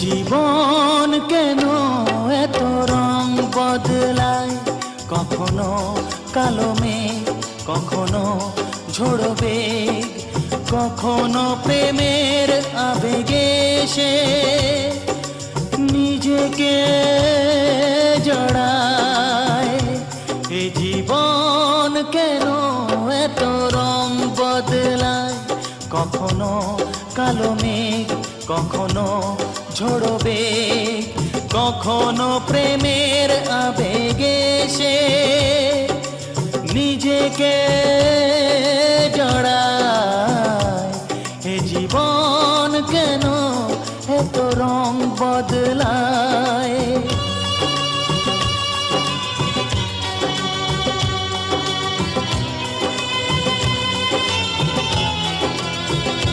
জীবন কেন এত রং বদলায়, কখনো কালো মেঘ, কখনো ঝোড়ো বেগ, কখনো প্রেমের আবেগে সে নিজেকে জড়ায়। এ জীবন কেন এত রং বদলায়, কখনো কালো মেঘ, কখনো ঝোড়ো বেগ, কখনো প্রেমের আবেগে সে নিজেকে জড়ায়। এ জীবন কেন এত রং বদলায়।